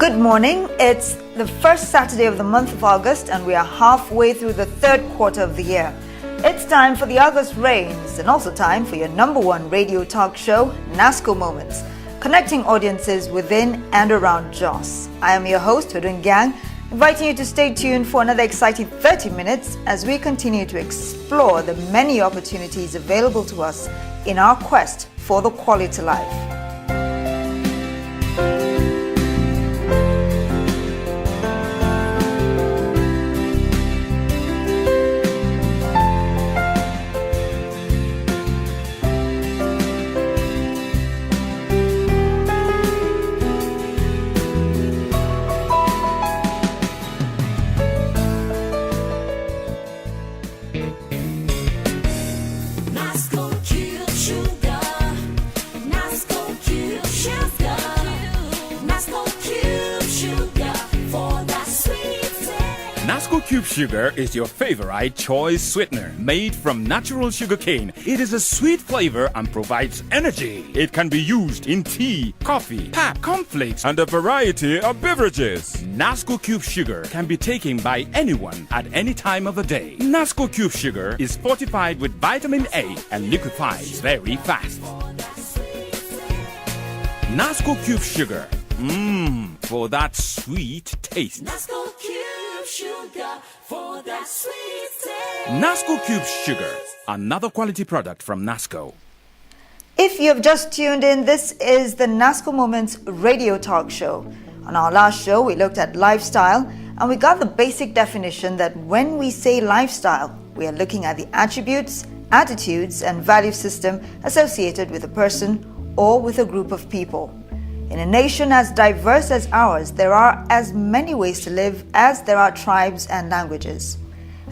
Good morning. It's the first Saturday of the month of August and we are halfway through the third quarter of the year. It's time for the August Rains and also time for your number one radio talk show, Nasco Moments, connecting audiences within and around Jos. I am your host, Hudun Gang, inviting you to stay tuned for another exciting 30 minutes as we continue to explore the many opportunities available to us in our quest for the quality life. Nasco Cube Sugar is your favorite choice sweetener made from natural sugarcane. It is a sweet flavor and provides energy. It can be used in tea, coffee, pap, cornflakes, and a variety of beverages. Nasco Cube Sugar can be taken by anyone at any time of the day. Nasco Cube Sugar is fortified with vitamin A and liquefies very fast. Nasco Cube Sugar. For that sweet taste. Nasco Cube Sugar for that sweet taste. Nasco Cube Sugar, another quality product from Nasco. If you have just tuned in, this is the Nasco Moments radio talk show. On our last show, we looked at lifestyle and we got the basic definition that when we say lifestyle, we are looking at the attributes, attitudes, and value system associated with a person or with a group of people. In a nation as diverse as ours, there are as many ways to live as there are tribes and languages.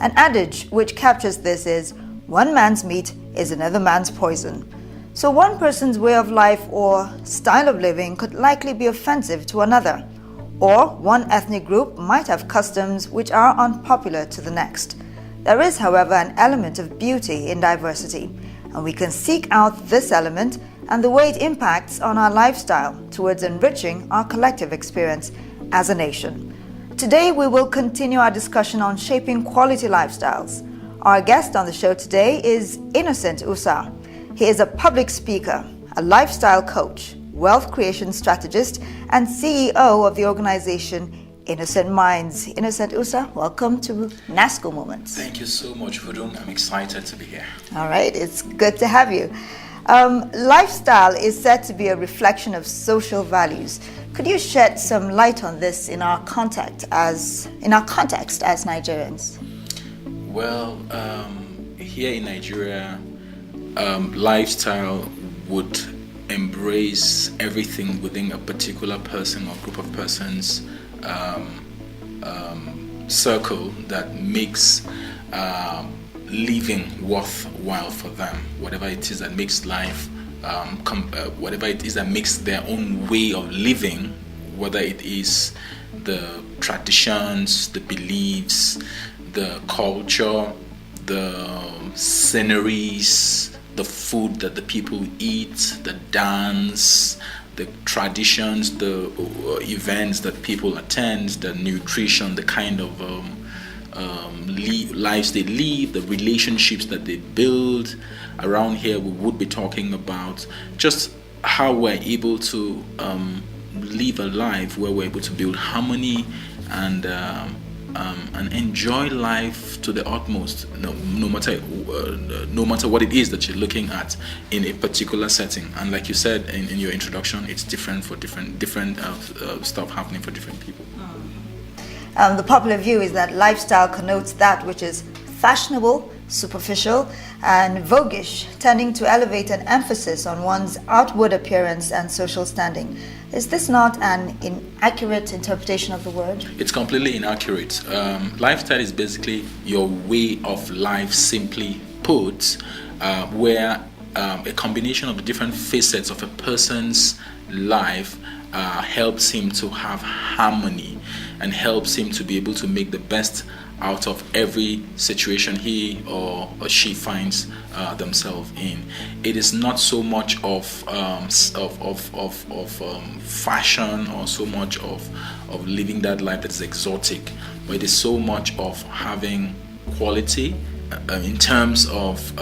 An adage which captures this is, one man's meat is another man's poison. So one person's way of life or style of living could likely be offensive to another, or one ethnic group might have customs which are unpopular to the next. There is, however, an element of beauty in diversity, and we can seek out this element and the way it impacts on our lifestyle towards enriching our collective experience as a nation. Today, we will continue our discussion on shaping quality lifestyles. Our guest on the show today is Innocent Usar. He is a public speaker, a lifestyle coach, wealth creation strategist, and CEO of the organization Innocent Minds. Innocent Usar, welcome to Nasco Moments. Thank you so much, Hudun. I'm excited to be here. All right, it's good to have you. Lifestyle is said to be a reflection of social values. Could you shed some light on this in our context as Nigerians? Well, here in Nigeria, lifestyle would embrace everything within a particular person or group of persons circle that makes living worthwhile for them. Whatever it is that makes life, whatever it is that makes their own way of living, whether it is the traditions, the beliefs, the culture, the sceneries, the food that the people eat, the dance, the traditions, the events that people attend, the nutrition, the kind of lives they live, the relationships that they build. Around here, we would be talking about just how we're able to live a life where we're able to build harmony and enjoy life to the utmost, no matter what it is that you're looking at in a particular setting. And like you said in your introduction, it's different for different stuff happening for different people. The popular view is that lifestyle connotes that which is fashionable, superficial, and voguish, tending to elevate an emphasis on one's outward appearance and social standing. Is this not an inaccurate interpretation of the word? It's completely inaccurate. Lifestyle is basically your way of life, simply put, where a combination of the different facets of a person's life helps him to have harmony. and helps him to be able to make the best out of every situation he or she finds themselves in. It is not so much of fashion or so much of living that life that is exotic, but it is so much of having quality in terms of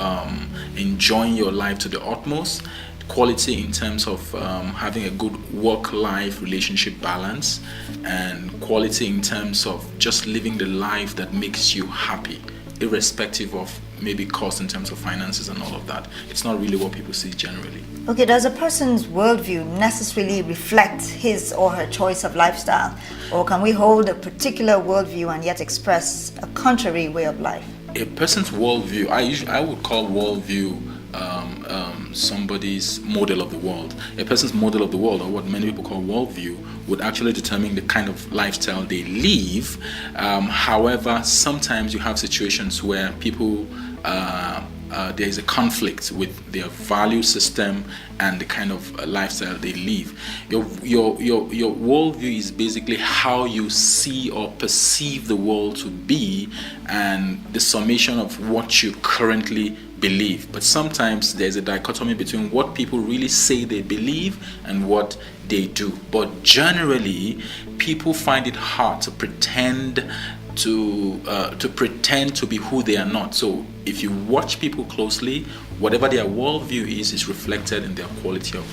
enjoying your life to the utmost, quality in terms of having a good work-life relationship balance, and quality in terms of just living the life that makes you happy, irrespective of maybe cost in terms of finances and all of that. It's not really what people see generally. Okay, does a person's worldview necessarily reflect his or her choice of lifestyle? Or can we hold a particular worldview and yet express a contrary way of life? A person's worldview, I would call worldview somebody's model of the world. A person's model of the world, or what many people call worldview, would actually determine the kind of lifestyle they live. However, sometimes you have situations where people there is a conflict with their value system and the kind of lifestyle they live. Your worldview is basically how you see or perceive the world to be, and the summation of what you currently believe. But sometimes there's a dichotomy between what people really say they believe and what they do. But generally, people find it hard to pretend to be who they are not. So if you watch people closely, whatever their worldview is reflected in their quality of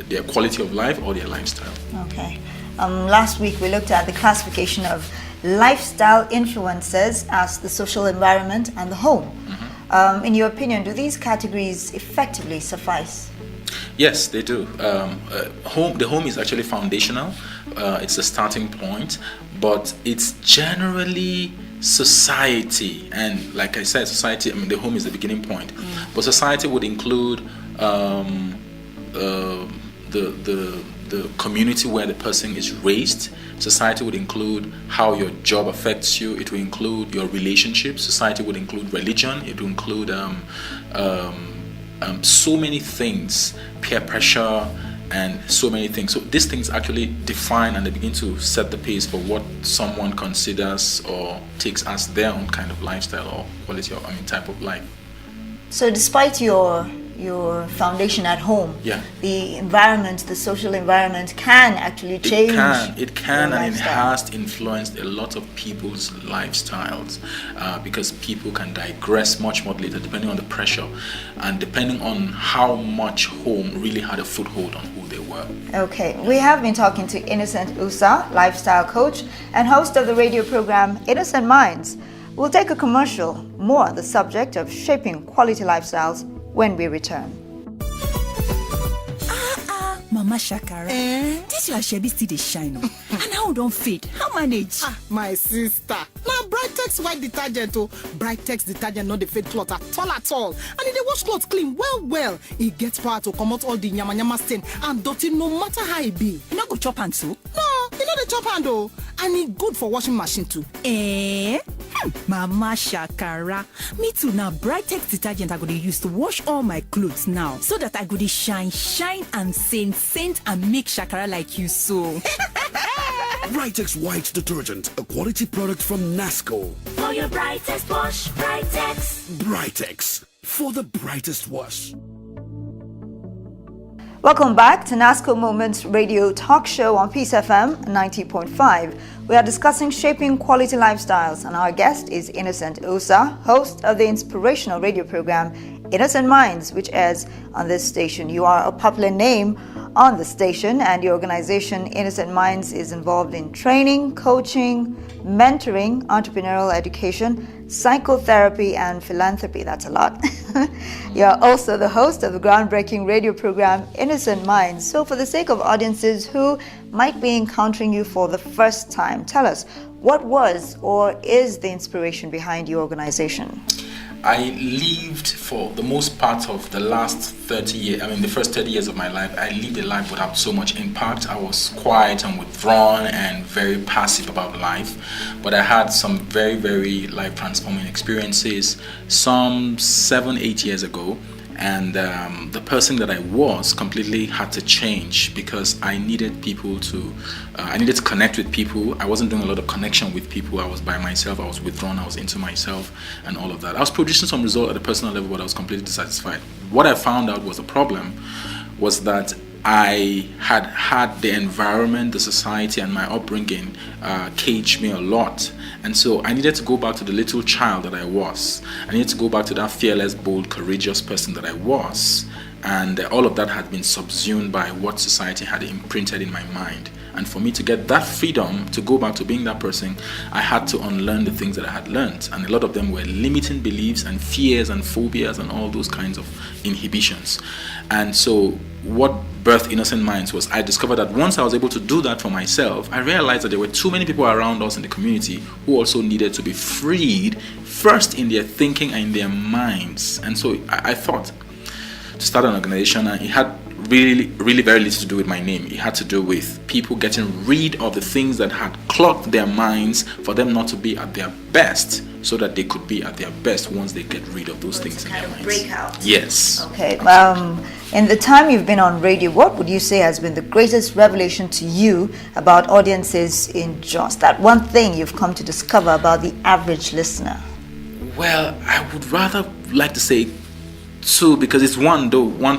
their quality of life or their lifestyle. Okay. Last week we looked at the classification of lifestyle influences as the social environment and the home. In your opinion, do these categories effectively suffice? Yes, they do. The home is actually foundational. It's the starting point, but it's generally society. And like I said, society, the home is the beginning point. But society would include the community where the person is raised. Society would include how your job affects you. It will include your relationships. Society would include religion. It will include so many things, peer pressure, and so many things. So these things actually define and they begin to set the pace for what someone considers or takes as their own kind of lifestyle or quality of, type of life. So despite your foundation at home, the environment, the social environment can actually change. It can, and it has influenced a lot of people's lifestyles because people can digress much more later depending on the pressure and depending on how much home really had a foothold on who they were. Okay, we have been talking to Innocent Usar, lifestyle coach and host of the radio program Innocent Minds. We'll take a commercial, more on the subject of shaping quality lifestyles when we return. Mama Shakara, this your shabby still dey shine and how don't fade? How manage? My sister, now Brightex white detergent Brightex detergent not the fade cloth at all, and it dey wash clothes clean well. It gets power to come out all the nyama stain and dirty no matter how it be. You not go chop hand too? No, you know the chop hand and it good for washing machine too. Mama Shakara, me too. Now Brightex detergent I go to use to wash all my clothes now, so that I go to shine and scent and make Shakara like you so. Brightex white detergent, a quality product from Nasco. For your brightest wash, Brightex. Brightex, for the brightest wash. Welcome back to Nasco Moments Radio Talk Show on Peace FM 90.5. We are discussing shaping quality lifestyles, and our guest is Innocent Usar, host of the inspirational radio program Innocent Minds, which airs on this station. You are a popular name on the station, and your organization Innocent Minds is involved in training, coaching, mentoring, entrepreneurial education, psychotherapy, and philanthropy. That's a lot. You're also the host of the groundbreaking radio program Innocent Minds. So for the sake of audiences who might be encountering you for the first time, tell us, what was or is the inspiration behind your organization? I lived for the most part of the last 30 years, the first 30 years of my life, I lived a life without so much impact. I was quiet and withdrawn and very passive about life. But I had some very, very life transforming experiences some 7-8 years ago. And the person that I was completely had to change because I needed people to, I needed to connect with people. I wasn't doing a lot of connection with people. I was by myself, I was withdrawn, I was into myself and all of that. I was producing some result at a personal level, but I was completely dissatisfied. What I found out was the problem was that I had the environment, the society, and my upbringing cage me a lot. And so I needed to go back to the little child that I was. I needed to go back to that fearless, bold, courageous person that I was. And all of that had been subsumed by what society had imprinted in my mind. And for me to get that freedom to go back to being that person, I had to unlearn the things that I had learned. And a lot of them were limiting beliefs and fears and phobias and all those kinds of inhibitions. And so what birthed Innocent Minds was I discovered that once I was able to do that for myself, I realized that there were too many people around us in the community who also needed to be freed, first in their thinking and in their minds. And so I thought to start an organization, and it had really very little to do with my name. It had to do with people getting rid of the things that had clogged their minds for them not to be at their best, so that they could be at their best once they get rid of those things in their minds. Breakout. Yes. Okay. In the time you've been on radio, what would you say has been the greatest revelation to you about audiences in Jos? That one thing you've come to discover about the average listener? Well, I would rather like to say two, because it's one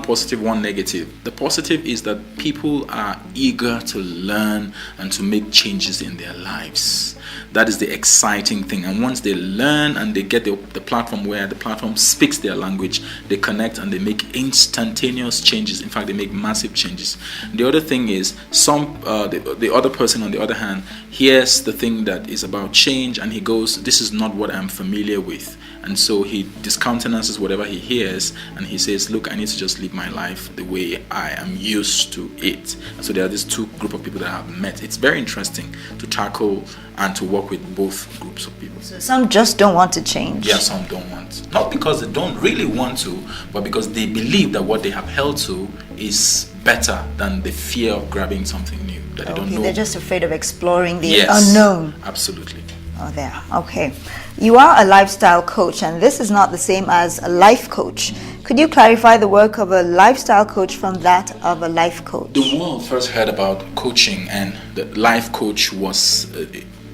positive, one negative. The positive is that people are eager to learn and to make changes in their lives. That is the exciting thing. And once they learn and they get the platform where the platform speaks their language, they connect and they make instantaneous changes. In fact, they make massive changes. The other thing is the other person, on the other hand, hears the thing that is about change and he goes, this is not what I'm familiar with. And so he discountenances whatever he hears and he says, look, I need to just live my life the way I am used to it. And so there are these two group of people that I have met. It's very interesting to tackle and to work with both groups of people. So some just don't want to change. Yeah, some don't want. Not because they don't really want to, but because they believe that what they have held to is better than the fear of grabbing something new that they don't know. They're just afraid of exploring the Yes, unknown. Absolutely. Oh, there. Okay. You are a lifestyle coach, and this is not the same as a life coach. Could you clarify the work of a lifestyle coach from that of a life coach? The world first heard about coaching, and the life coach was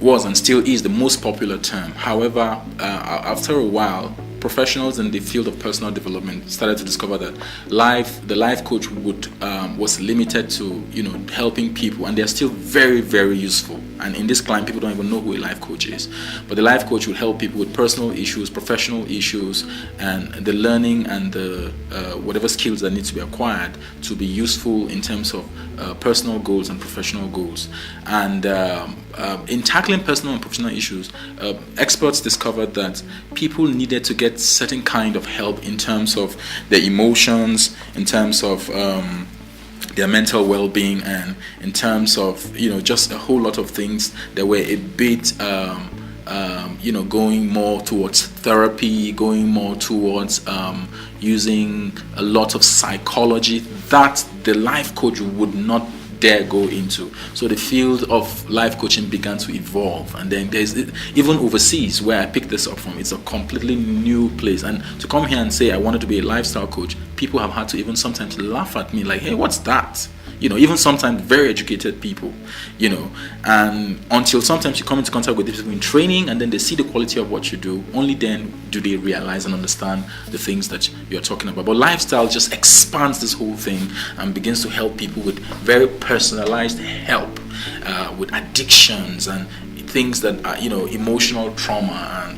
and still is the most popular term. However, after a while, professionals in the field of personal development started to discover that the life coach was limited to helping people, and they're still very, very useful. And in this climate, people don't even know who a life coach is. But the life coach will help people with personal issues, professional issues, and the learning and the whatever skills that need to be acquired to be useful in terms of personal goals and professional goals. And in tackling personal and professional issues, experts discovered that people needed to get certain kind of help in terms of their emotions, in terms of their mental well-being, and in terms of just a whole lot of things that were a bit going more towards therapy, going more towards using a lot of psychology that the life coach would not dare go into. So the field of life coaching began to evolve, and then there's even overseas where I picked this up from, it's a completely new place. And to come here and say I wanted to be a lifestyle coach, people have had to even sometimes laugh at me like, hey, what's that? Even sometimes very educated people, and until sometimes you come into contact with these people in training and then they see the quality of what you do, only then do they realize and understand the things that you're talking about. But lifestyle just expands this whole thing and begins to help people with very personalized help with addictions and things that are, emotional trauma and,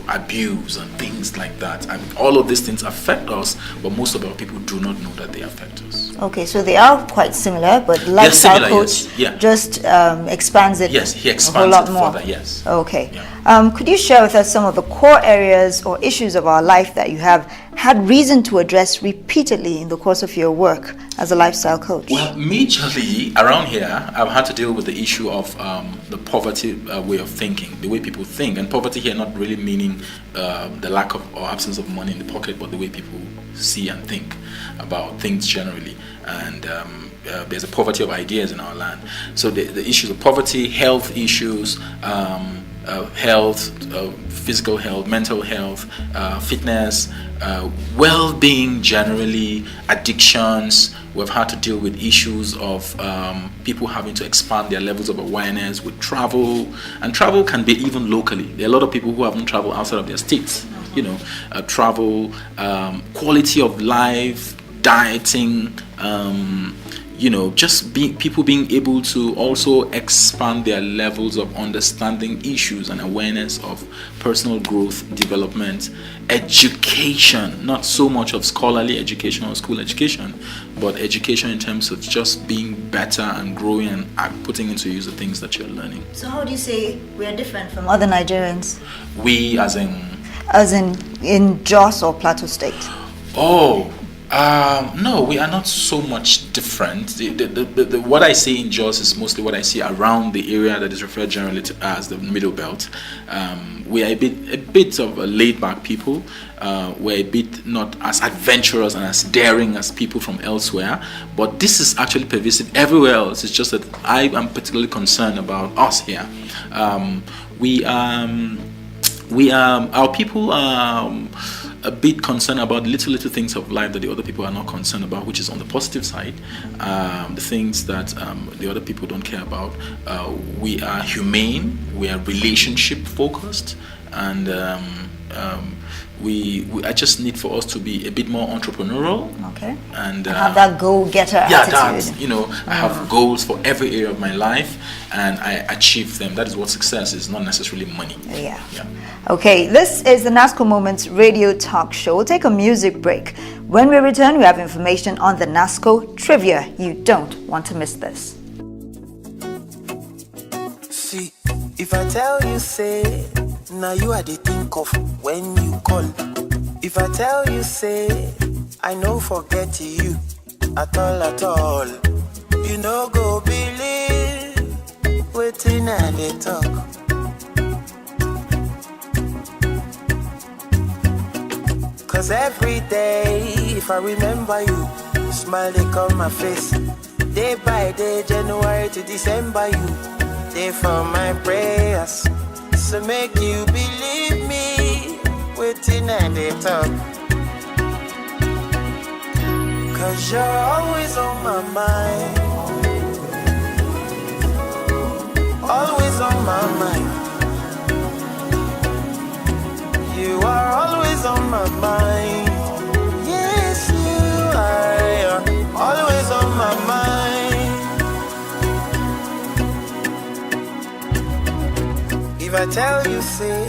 abuse and things like that. And all of these things affect us, but most of our people do not know that they affect us. Okay, so they are quite similar, but lifestyle coach just expands it. Yes, he expands a whole lot it more. further, yes. Okay. Yeah. Could you share with us some of the core areas or issues of our life that you have had reason to address repeatedly in the course of your work as a lifestyle coach? Well, majorly around here, I've had to deal with the issue of the poverty way of thinking, the way people think. And poverty here not really meaning the lack of or absence of money in the pocket, but the way people see and think about things generally. And there's a poverty of ideas in our land. So the issues of poverty, health issues, health, physical health, mental health, fitness, well-being generally, addictions. We've had to deal with issues of people having to expand their levels of awareness with travel, and travel can be even locally. There are a lot of people who haven't traveled outside of their states. Travel, quality of life, dieting, just people being able to also expand their levels of understanding issues and awareness of personal growth, development, education, not so much of scholarly education or school education, but education in terms of just being better and growing and putting into use the things that you're learning. So how do you say we are different from other Nigerians? We as in Jos or Plateau State? No, we are not so much different. What I see in Jos is mostly what I see around the area that is referred generally to as the Middle Belt. We are a bit of a laid-back people. We're a bit not as adventurous and as daring as people from elsewhere. But this is actually pervasive everywhere else. It's just that I am particularly concerned about us here. Our people are a bit concerned about little things of life that the other people are not concerned about, which is on the positive side. The things that the other people don't care about. We are humane, we are relationship focused, and I just need for us to be a bit more entrepreneurial. Okay. And have that go-getter attitude. I have goals for every area of my life, and I achieve them. That is what success is, not necessarily money. Yeah. Okay, this is the Nasco Moments radio talk show. We'll take a music break. When we return, we have information on the Nasco trivia. You don't want to miss this. See, if I tell you, say, now you are the think of when you call. If I tell you, say, I no forget you at all. You no go believe waiting and they talk. Cause every day, if I remember you, smile they come my face. Day by day, January to December, you they for my prayers. So make you believe me, waiting and they talk. Cause you're always on my mind. Always on my mind. You are always on my mind. Yes, you are always on my mind. If I tell you, say,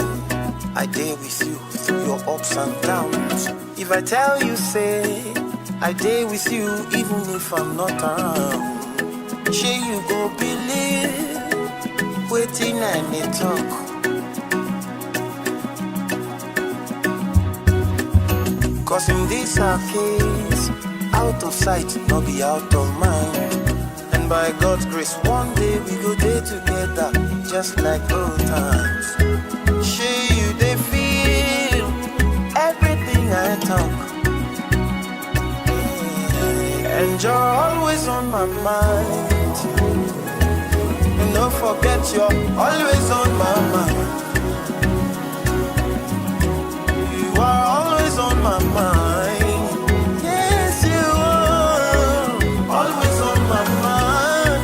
I dare with you through your ups and downs. If I tell you, say, I dare with you even if I'm not around. Sure you go believe, waiting and they talk. Cause in this our case, out of sight, not be out of mind. And by God's grace, one day we go there together, just like old times. Sure you they feel everything I talk. And you're always on my mind. And don't forget you're always on my mind. You are always on my mind. Yes, you are always on my mind.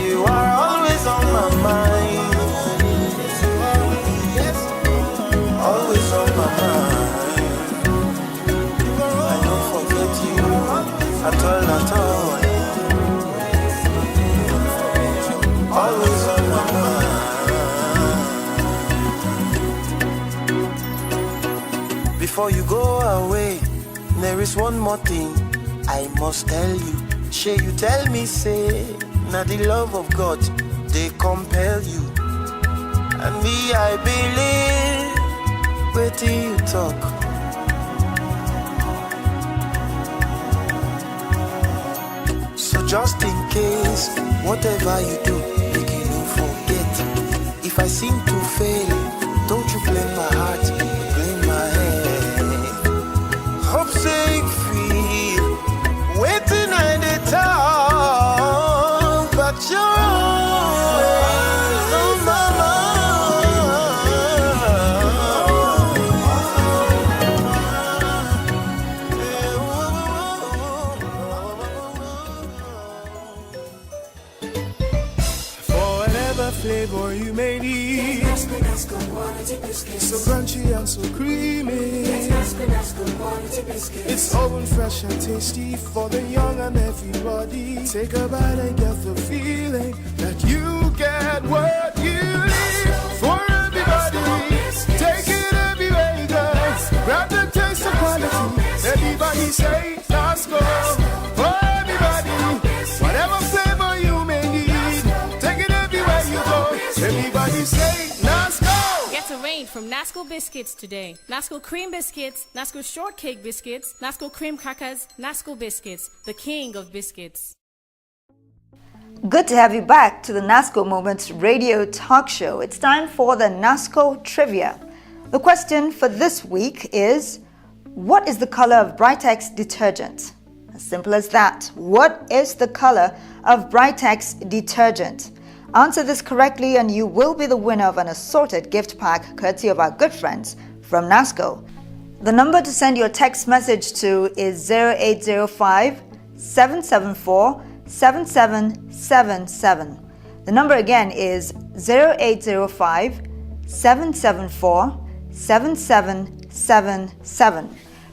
You are always on my mind. Yes, always on my mind. I don't forget you at all. Always on my mind. Before you go away, there is one more thing I must tell you. Sure you tell me, say, now the love of God, they compel you. And me, I believe, wait till you talk. So just in case, whatever you do, make you no forget. If I seem to fail, don't you blame my heart, blame my head. Hope sake feel, waiting and they talk, but you're always flavor you may need. Nasco quality biscuits. So crunchy and so creamy. Nasco quality biscuits. It's oven fresh and tasty for the young and everybody. Take a bite and get the feeling that you get what you need. For everybody, take it everywhere you go. Grab the taste of quality. Everybody say Nasco. For everybody, whatever flavor you may need, take it everywhere you go. Everybody say Nasco. Get a range from Nasco biscuits today. Nasco cream biscuits, Nasco shortcake biscuits, Nasco cream crackers, Nasco biscuits, the king of biscuits. Good to have you back to the Nasco Moments radio talk show. It's time for the Nasco trivia. The question for this week is, what is the color of Britex detergent? As simple as that. What is the color of Britex detergent? Answer this correctly and you will be the winner of an assorted gift pack courtesy of our good friends from Nasco. The number to send your text message to is 0805 774 7777. The number again is 0805 774 7777.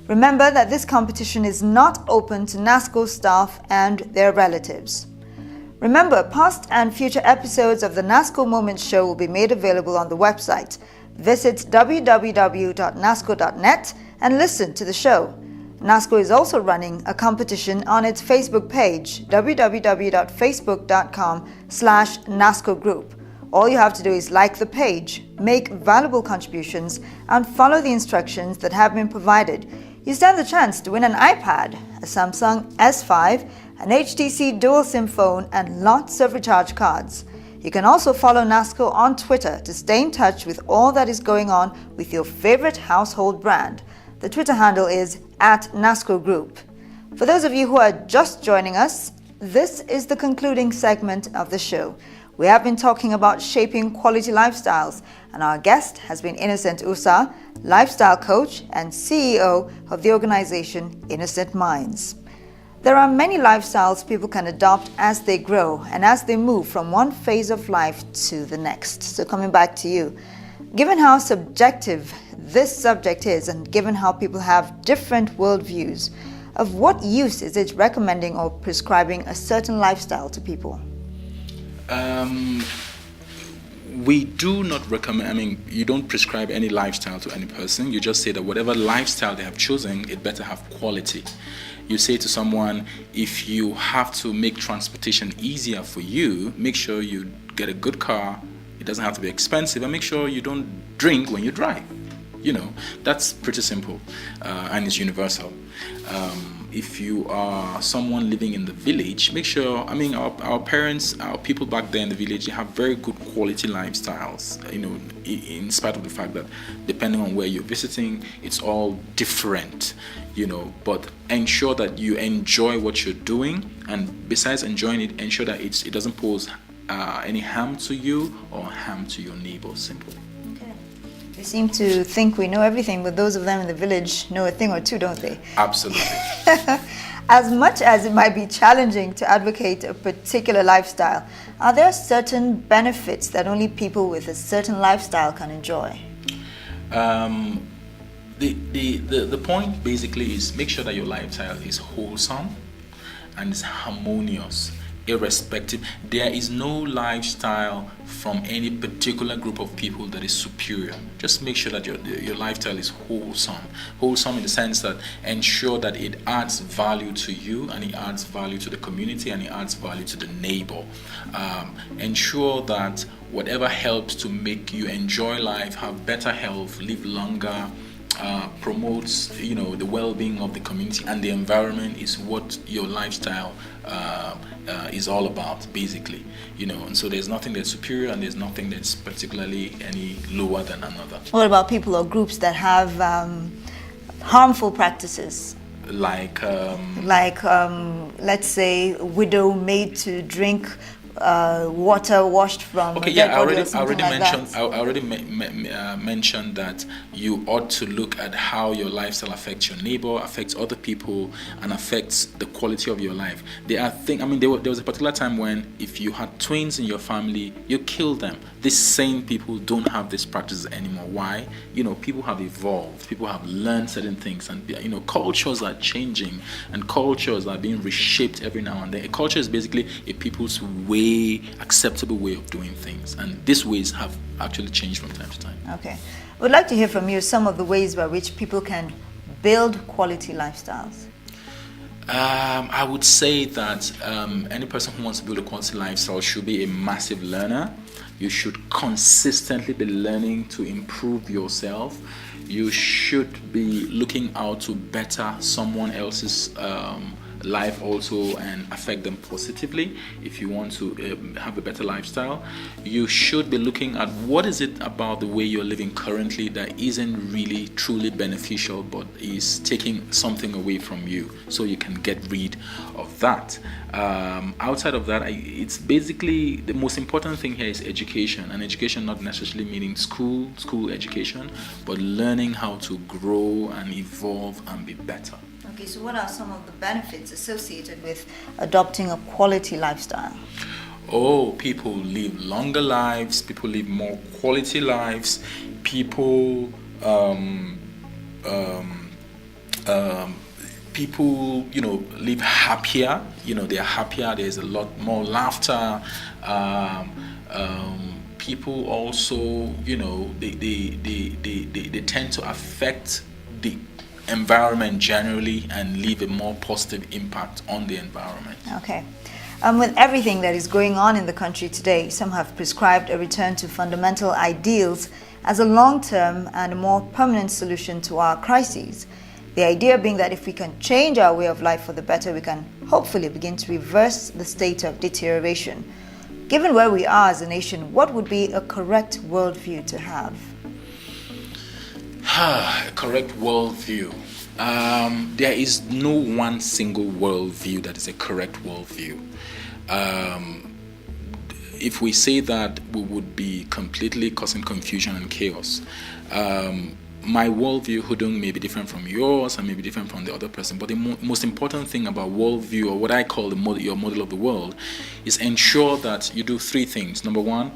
Remember that this competition is not open to Nasco staff and their relatives. Remember, past and future episodes of the Nasco Moments show will be made available on the website. Visit www.nasco.net and listen to the show. Nasco is also running a competition on its Facebook page, www.facebook.com/Nasco Group. All you have to do is like the page, make valuable contributions, and follow the instructions that have been provided. You stand the chance to win an iPad, a Samsung S5, an HTC dual SIM phone, and lots of recharge cards. You can also follow Nasco on Twitter to stay in touch with all that is going on with your favorite household brand. The Twitter handle is @Nasco Group. For those of you who are just joining us, this is the concluding segment of the show. We have been talking about shaping quality lifestyles, and our guest has been Innocent Usar, lifestyle coach and CEO of the organization Innocent Minds. There are many lifestyles people can adopt as they grow and as they move from one phase of life to the next. So coming back to you, given how subjective this subject is and given how people have different worldviews, of what use is it recommending or prescribing a certain lifestyle to people? We do not recommend, you don't prescribe any lifestyle to any person. You just say that whatever lifestyle they have chosen, it better have quality. You say to someone, if you have to make transportation easier for you, make sure you get a good car. It doesn't have to be expensive, and make sure you don't drink when you drive. That's pretty simple, and it's universal. If you are someone living in the village, make sure, our parents, our people back there in the village, they have very good quality lifestyles, in spite of the fact that depending on where you're visiting, it's all different, but ensure that you enjoy what you're doing, and besides enjoying it, ensure that it doesn't pose any harm to you or harm to your neighbor, simply. We seem to think we know everything, but those of them in the village know a thing or two, don't they? Absolutely. As much as it might be challenging to advocate a particular lifestyle, are there certain benefits that only people with a certain lifestyle can enjoy? The point basically is make sure that your lifestyle is wholesome and is harmonious. Irrespective, there is no lifestyle from any particular group of people that is superior. Just make sure that your lifestyle is wholesome in the sense that ensure that it adds value to you, and it adds value to the community, and it adds value to the neighbor. Ensure that whatever helps to make you enjoy life, have better health, live longer, promotes the well-being of the community and the environment is what your lifestyle is all about, basically. And so there's nothing that's superior and there's nothing that's particularly any lower than another. What about people or groups that have harmful practices? Like let's say, a widow made to drink water washed from Okay, dead yeah, body or something like mentioned. that. I already mentioned that you ought to look at how your lifestyle affects your neighbor, affects other people, and affects the quality of your life. There are things. I mean, there was a particular time when if you had twins in your family, you killed them. These same people don't have this practice anymore. Why? People have evolved. People have learned certain things, and cultures are changing, and cultures are being reshaped every now and then. A culture is basically a people's acceptable way of doing things, and these ways have actually changed from time to time. Okay. We'd like to hear from you some of the ways by which people can build quality lifestyles. I would say that any person who wants to build a quality lifestyle should be a massive learner. You should consistently be learning to improve yourself. You should be looking out to better someone else's life also and affect them positively. If you want to have a better lifestyle, you should be looking at what is it about the way you're living currently that isn't really truly beneficial but is taking something away from you, so you can get rid of that. Outside of that, it's basically the most important thing here is education, and education not necessarily meaning school education, but learning how to grow and evolve and be better. Okay, so what are some of the benefits associated with adopting a quality lifestyle? Oh, people live longer lives, people live more quality lives, people live happier. They're happier. There's a lot more laughter. People also, they tend to affect the environment generally and leave a more positive impact on the environment. Okay. With everything that is going on in the country today, some have prescribed a return to fundamental ideals as a long-term and a more permanent solution to our crises. The idea being that if we can change our way of life for the better, we can hopefully begin to reverse the state of deterioration. Given where we are as a nation, what would be a correct worldview to have? A correct worldview. There is no one single worldview that is a correct worldview. If we say that, we would be completely causing confusion and chaos. My worldview, Hudung, may be different from yours and may be different from the other person, but the most important thing about worldview, or what I call your model of the world, is ensure that you do three things. Number one,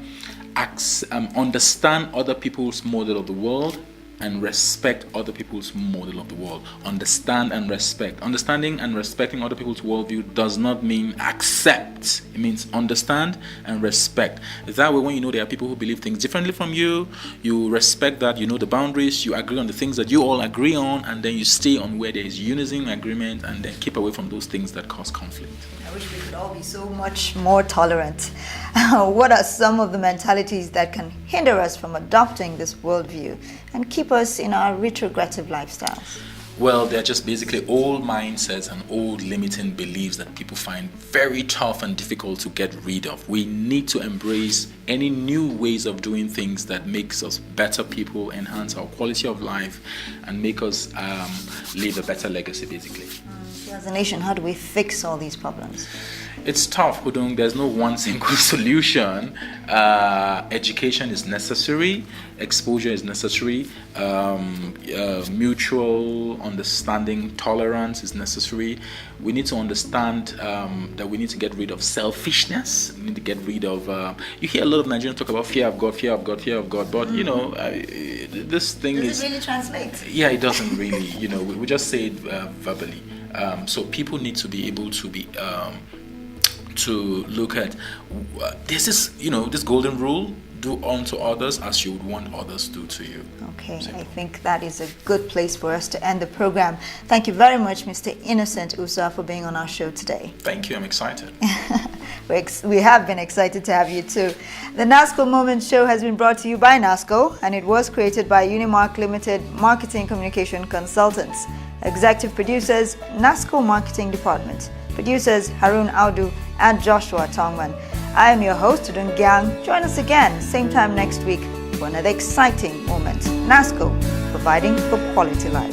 understand other people's model of the world and respect other people's model of the world. Understand and respect. Understanding and respecting other people's worldview does not mean accept. It means understand and respect. That way, when there are people who believe things differently from you, you respect that, the boundaries, you agree on the things that you all agree on, and then you stay on where there is unison, agreement, and then keep away from those things that cause conflict. I wish we could all be so much more tolerant. What are some of the mentalities that can hinder us from adopting this worldview and keep us in our retrogressive lifestyles? Well, they're just basically old mindsets and old limiting beliefs that people find very tough and difficult to get rid of. We need to embrace any new ways of doing things that makes us better people, enhance our quality of life, and make us leave a better legacy, basically. So as a nation, how do we fix all these problems? It's tough, Hudung. There's no one single solution. Education is necessary. Exposure is necessary. Mutual understanding, tolerance is necessary. We need to understand that we need to get rid of selfishness. We need to get rid of... you hear a lot of Nigerians talk about fear of God, fear of God, fear of God. But, this thing Does it really translate? Yeah, it doesn't really. We just say it verbally. So people need to be able to be... to look at this is this golden rule: do unto others as you would want others to do to you. Okay, I think that is a good place for us to end the program. Thank you very much, Mr. Innocent Usar, for being on our show today. Thank you. I'm excited. We have been excited to have you too. The Nasco Moment Show has been brought to you by Nasco, and it was created by Unimark Limited Marketing Communication Consultants. Executive producers, Nasco Marketing Department. Producers Harun Audu and Joshua Tongman. I am your host, Tudun Gyang. Join us again, same time next week for another exciting moment. Nasco, providing for quality life.